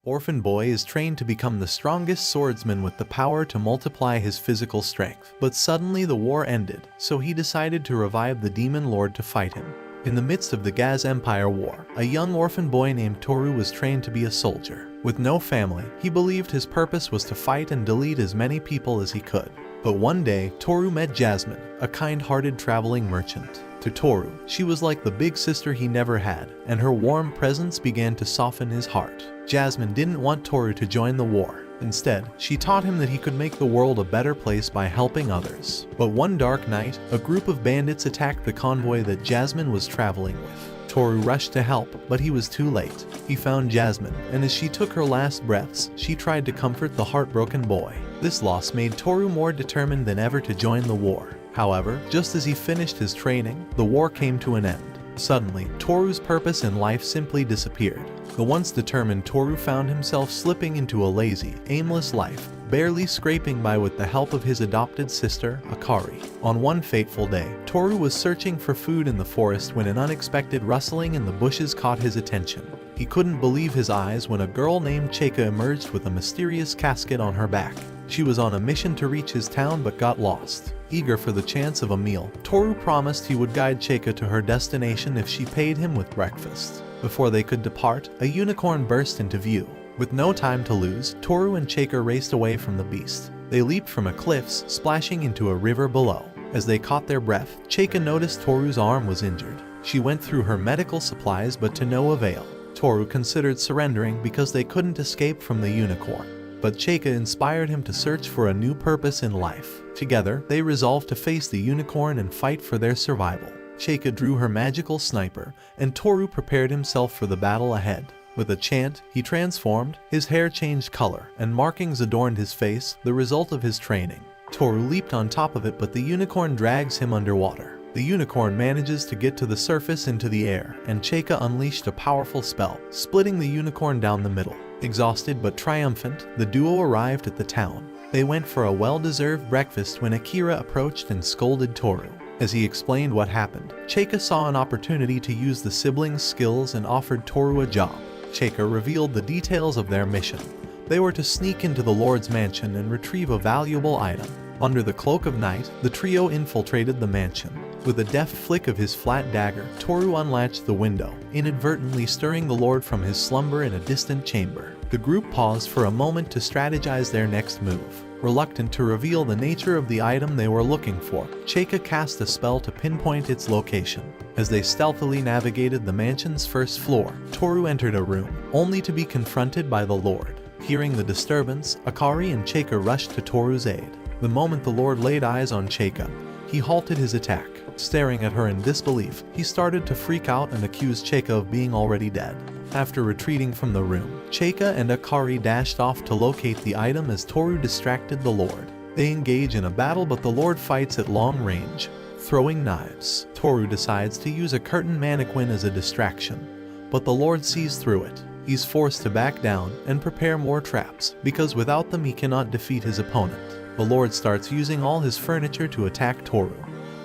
Orphan Boy is trained to become the strongest swordsman with the power to multiply his physical strength. But suddenly the war ended, so he decided to revive the demon lord to fight him. In the midst of the Gaz Empire War, a young orphan boy named Toru was trained to be a soldier. With no family, he believed his purpose was to fight and delete as many people as he could. But one day, Toru met Jasmine, a kind-hearted traveling merchant. To Toru, she was like the big sister he never had, and her warm presence began to soften his heart. Jasmine didn't want Toru to join the war. Instead, she taught him that he could make the world a better place by helping others. But one dark night, a group of bandits attacked the convoy that Jasmine was traveling with. Toru rushed to help, but he was too late. He found Jasmine, and as she took her last breaths, she tried to comfort the heartbroken boy. This loss made Toru more determined than ever to join the war. However, just as he finished his training, the war came to an end. Suddenly, Toru's purpose in life simply disappeared. The once determined Toru found himself slipping into a lazy, aimless life, barely scraping by with the help of his adopted sister, Akari. On one fateful day, Toru was searching for food in the forest when an unexpected rustling in the bushes caught his attention. He couldn't believe his eyes when a girl named Chika emerged with a mysterious casket on her back. She was on a mission to reach his town but got lost. Eager for the chance of a meal, Toru promised he would guide Chika to her destination if she paid him with breakfast. Before they could depart, a unicorn burst into view. With no time to lose, Toru and Chika raced away from the beast. They leaped from a cliffs, splashing into a river below. As they caught their breath, Chika noticed Toru's arm was injured. She went through her medical supplies but to no avail. Toru considered surrendering because they couldn't escape from the unicorn. But Chika inspired him to search for a new purpose in life. Together, they resolved to face the unicorn and fight for their survival. Chika drew her magical sniper, and Toru prepared himself for the battle ahead. With a chant, he transformed, his hair changed color, and markings adorned his face, the result of his training. Toru leaped on top of it, but the unicorn drags him underwater. The unicorn manages to get to the surface into the air, and Chika unleashed a powerful spell, splitting the unicorn down the middle. Exhausted but triumphant, the duo arrived at the town. They went for a well-deserved breakfast when Akira approached and scolded Toru. As he explained what happened, Chika saw an opportunity to use the siblings' skills and offered Toru a job. Chika revealed the details of their mission. They were to sneak into the Lord's mansion and retrieve a valuable item. Under the cloak of night, the trio infiltrated the mansion. With a deft flick of his flat dagger, Toru unlatched the window, inadvertently stirring the Lord from his slumber in a distant chamber. The group paused for a moment to strategize their next move. Reluctant to reveal the nature of the item they were looking for, Chika cast a spell to pinpoint its location. As they stealthily navigated the mansion's first floor, Toru entered a room, only to be confronted by the Lord. Hearing the disturbance, Akari and Chika rushed to Toru's aid. The moment the Lord laid eyes on Chika, he halted his attack. Staring at her in disbelief, he started to freak out and accused Chika of being already dead. After retreating from the room, Chika and Akari dashed off to locate the item as Toru distracted the Lord. They engage in a battle, but the Lord fights at long range, throwing knives. Toru decides to use a curtain mannequin as a distraction, but the Lord sees through it. He's forced to back down and prepare more traps, because without them he cannot defeat his opponent. The Lord starts using all his furniture to attack Toru,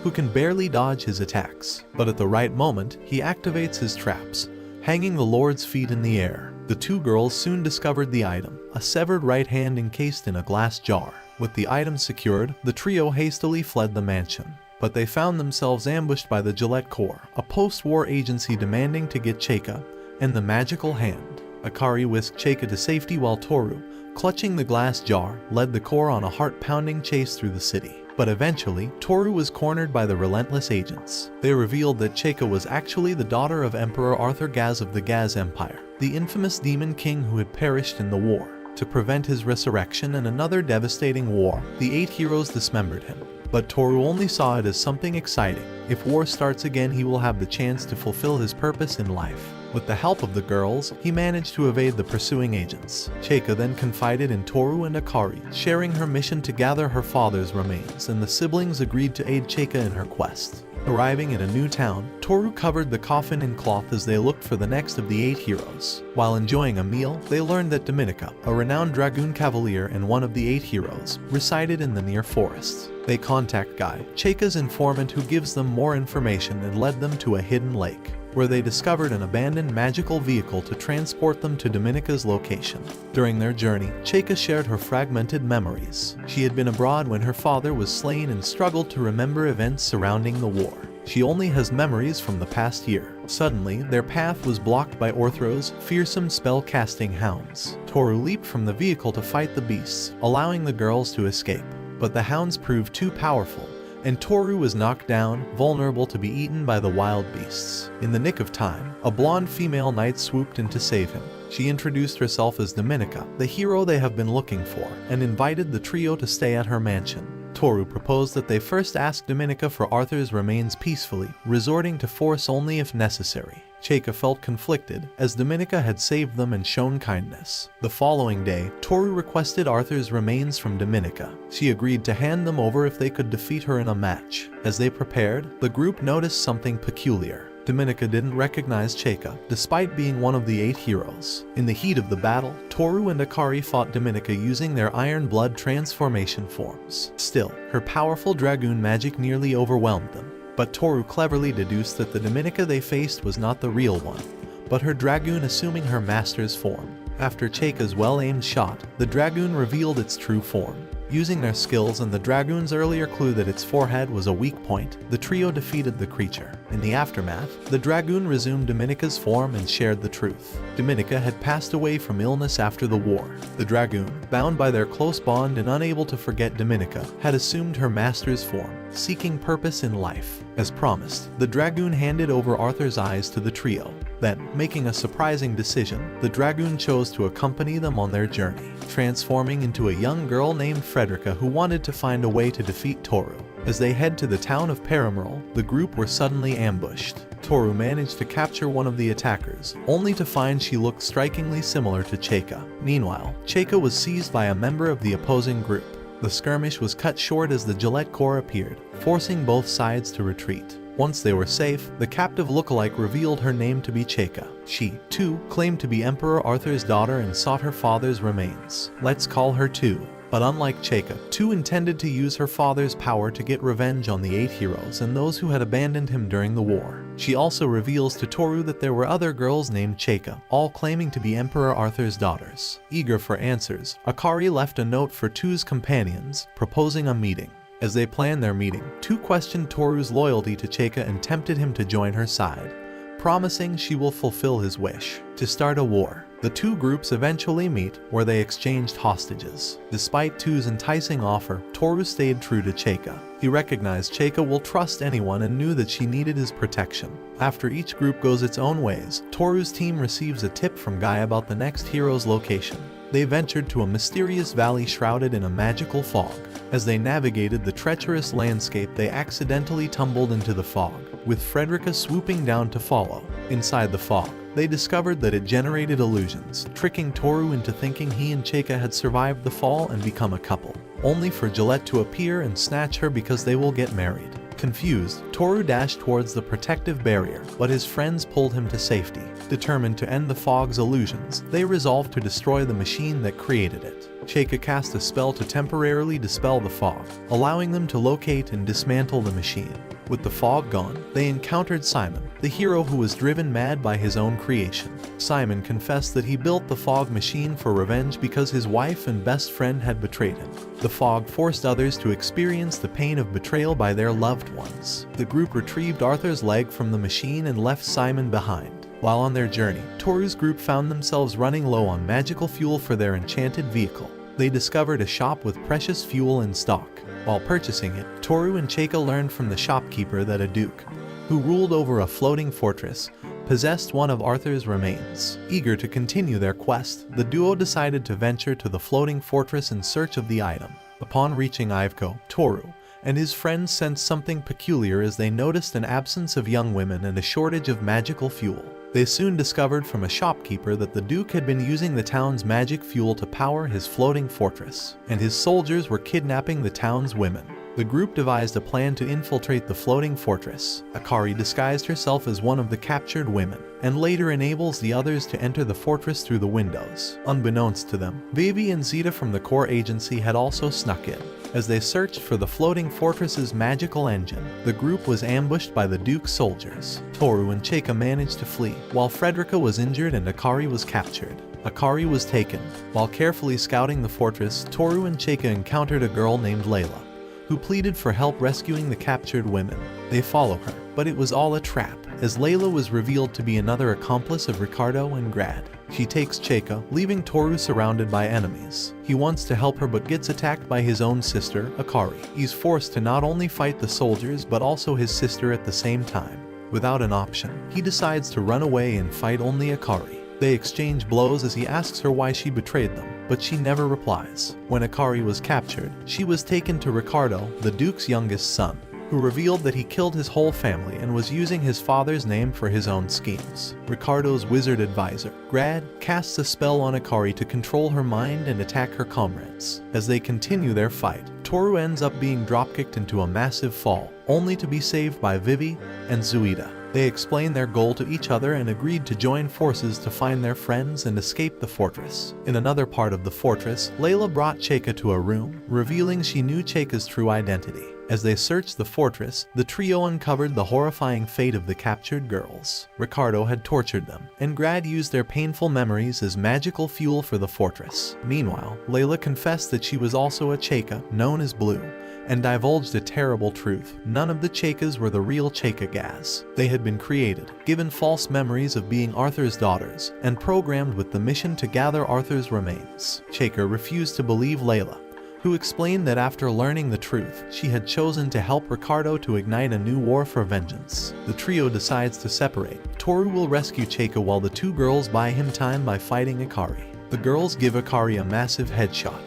who can barely dodge his attacks. But at the right moment, he activates his traps, hanging the Lord's feet in the air. The two girls soon discovered the item, a severed right hand encased in a glass jar. With the item secured, the trio hastily fled the mansion. But they found themselves ambushed by the Gillette Corps, a post-war agency demanding to get Chika and the magical hand. Akari whisked Chika to safety while Toru, clutching the glass jar, led the Corps on a heart-pounding chase through the city. But eventually, Toru was cornered by the relentless agents. They revealed that Chika was actually the daughter of Emperor Arthur Gaz of the Gaz Empire, the infamous demon king who had perished in the war. To prevent his resurrection and another devastating war, the 8 heroes dismembered him. But Toru only saw it as something exciting. If war starts again, he will have the chance to fulfill his purpose in life. With the help of the girls, he managed to evade the pursuing agents. Chika then confided in Toru and Akari, sharing her mission to gather her father's remains, and the siblings agreed to aid Chika in her quest. Arriving at a new town, Toru covered the coffin in cloth as they looked for the next of the 8 heroes. While enjoying a meal, they learned that Dominica, a renowned dragoon cavalier and one of the 8 heroes, resided in the near forest. They contact Guy, Chika's informant, who gives them more information and led them to a hidden lake. where they discovered an abandoned magical vehicle to transport them to Dominica's location. During their journey, Cheika shared her fragmented memories. She had been abroad when her father was slain and struggled to remember events surrounding the war. She only has memories from the past year. Suddenly, their path was blocked by Orthros, fearsome spell-casting hounds. Toru leaped from the vehicle to fight the beasts, allowing the girls to escape. But the hounds proved too powerful, and Toru was knocked down, vulnerable to be eaten by the wild beasts. In the nick of time, a blonde female knight swooped in to save him. She introduced herself as Dominica, the hero they have been looking for, and invited the trio to stay at her mansion. Toru proposed that they first ask Dominica for Arthur's remains peacefully, resorting to force only if necessary. Cheika felt conflicted, as Dominica had saved them and shown kindness. The following day, Toru requested Arthur's remains from Dominica. She agreed to hand them over if they could defeat her in a match. As they prepared, the group noticed something peculiar. Dominica didn't recognize Cheika, despite being one of the 8 heroes. In the heat of the battle, Toru and Akari fought Dominica using their iron blood transformation forms. Still, her powerful dragoon magic nearly overwhelmed them. But Toru cleverly deduced that the Dominica they faced was not the real one, but her dragoon assuming her master's form. After Cheika's well-aimed shot, the dragoon revealed its true form. Using their skills and the dragoon's earlier clue that its forehead was a weak point, the trio defeated the creature. In the aftermath, the dragoon resumed Dominica's form and shared the truth. Dominica had passed away from illness after the war. The dragoon, bound by their close bond and unable to forget Dominica, had assumed her master's form, seeking purpose in life. As promised, the dragoon handed over Arthur's eyes to the trio. Then, making a surprising decision, the dragoon chose to accompany them on their journey, transforming into a young girl named Frederica who wanted to find a way to defeat Toru. As they head to the town of Parameral, the group were suddenly ambushed. Toru managed to capture one of the attackers, only to find she looked strikingly similar to Cheika. Meanwhile, Cheika was seized by a member of the opposing group. The skirmish was cut short as the Gillette Corps appeared, forcing both sides to retreat. Once they were safe, the captive lookalike revealed her name to be Cheika. She, too, claimed to be Emperor Arthur's daughter and sought her father's remains. Let's call her Tu. But unlike Cheika, Tu intended to use her father's power to get revenge on the 8 heroes and those who had abandoned him during the war. She also reveals to Toru that there were other girls named Cheika, all claiming to be Emperor Arthur's daughters. Eager for answers, Akari left a note for Tu's companions, proposing a meeting. As they planned their meeting, Tu questioned Toru's loyalty to Cheika and tempted him to join her side, promising she will fulfill his wish to start a war. The 2 groups eventually meet, where they exchanged hostages. Despite Tu's enticing offer, Toru stayed true to Cheika. He recognized Cheika will trust anyone and knew that she needed his protection. After each group goes its own ways, Toru's team receives a tip from Guy about the next hero's location. They ventured to a mysterious valley shrouded in a magical fog. As they navigated the treacherous landscape, they accidentally tumbled into the fog, with Frederica swooping down to follow. Inside the fog, they discovered that it generated illusions, tricking Toru into thinking he and Cheika had survived the fall and become a couple, only for Gillette to appear and snatch her because they will get married. Confused, Toru dashed towards the protective barrier, but his friends pulled him to safety. Determined to end the fog's illusions, they resolved to destroy the machine that created it. Cheika cast a spell to temporarily dispel the fog, allowing them to locate and dismantle the machine. With the fog gone, they encountered Simon, the hero who was driven mad by his own creation. Simon confessed that he built the fog machine for revenge because his wife and best friend had betrayed him. The fog forced others to experience the pain of betrayal by their loved ones. The group retrieved Arthur's leg from the machine and left Simon behind. While on their journey, Toru's group found themselves running low on magical fuel for their enchanted vehicle. They discovered a shop with precious fuel in stock. While purchasing it, Toru and Cheika learned from the shopkeeper that a duke, who ruled over a floating fortress, possessed one of Arthur's remains. Eager to continue their quest, the duo decided to venture to the floating fortress in search of the item. Upon reaching Iveco, Toru and his friends sensed something peculiar as they noticed an absence of young women and a shortage of magical fuel. They soon discovered from a shopkeeper that the Duke had been using the town's magic fuel to power his floating fortress, and his soldiers were kidnapping the town's women. The group devised a plan to infiltrate the floating fortress. Akari disguised herself as one of the captured women, and later enables the others to enter the fortress through the windows. Unbeknownst to them, Vivi and Zeta from the core agency had also snuck in. As they searched for the floating fortress's magical engine, the group was ambushed by the Duke's soldiers. Toru and Chika managed to flee, while Frederica was injured and Akari was captured. Akari was taken. While carefully scouting the fortress, Toru and Chika encountered a girl named Layla, who pleaded for help rescuing the captured women. They follow her, but it was all a trap, as Layla was revealed to be another accomplice of Ricardo and Grad. She takes Chika, leaving Toru surrounded by enemies. He wants to help her but gets attacked by his own sister, Akari. He's forced to not only fight the soldiers but also his sister at the same time. Without an option, he decides to run away and fight only Akari. They exchange blows as he asks her why she betrayed them, but she never replies. When Akari was captured, she was taken to Ricardo, the Duke's youngest son, who revealed that he killed his whole family and was using his father's name for his own schemes. Ricardo's wizard advisor, Grad, casts a spell on Akari to control her mind and attack her comrades. As they continue their fight, Toru ends up being dropkicked into a massive fall, only to be saved by Vivi and Zuida. They explained their goal to each other and agreed to join forces to find their friends and escape the fortress. In another part of the fortress, Layla brought Chika to a room, revealing she knew Chika's true identity. As they searched the fortress, the trio uncovered the horrifying fate of the captured girls. Ricardo had tortured them, and Grad used their painful memories as magical fuel for the fortress. Meanwhile, Layla confessed that she was also a Chika, known as Blue, and divulged a terrible truth. None of the Chakas were the real Chaka Gaz. They had been created, given false memories of being Arthur's daughters, and programmed with the mission to gather Arthur's remains. Chaka refused to believe Layla, who explained that after learning the truth, she had chosen to help Ricardo to ignite a new war for vengeance. The trio decides to separate. Toru will rescue Chika while the two girls buy him time by fighting Akari. The girls give Akari a massive headshot,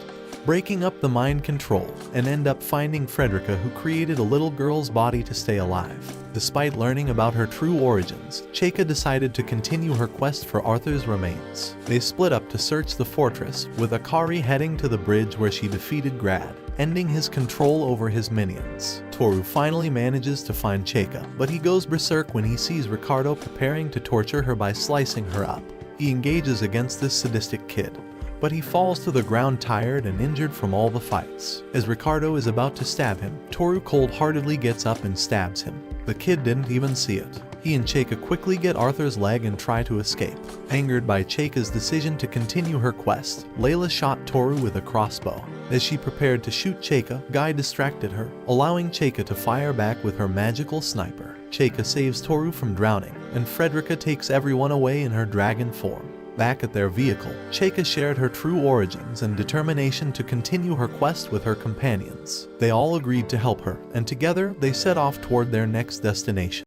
breaking up the mind control, and end up finding Frederica, who created a little girl's body to stay alive. Despite learning about her true origins, Chika decided to continue her quest for Arthur's remains. They split up to search the fortress, with Akari heading to the bridge where she defeated Grad, ending his control over his minions. Toru finally manages to find Chika, but he goes berserk when he sees Ricardo preparing to torture her by slicing her up. He engages against this sadistic kid, but he falls to the ground tired and injured from all the fights. As Ricardo is about to stab him, Toru cold-heartedly gets up and stabs him. The kid didn't even see it. He and Chika quickly get Arthur's leg and try to escape. Angered by Chika's decision to continue her quest, Layla shot Toru with a crossbow. As she prepared to shoot Chika, Guy distracted her, allowing Chika to fire back with her magical sniper. Chika saves Toru from drowning, and Frederica takes everyone away in her dragon form. Back at their vehicle, Chika shared her true origins and determination to continue her quest with her companions. They all agreed to help her, and together they set off toward their next destination.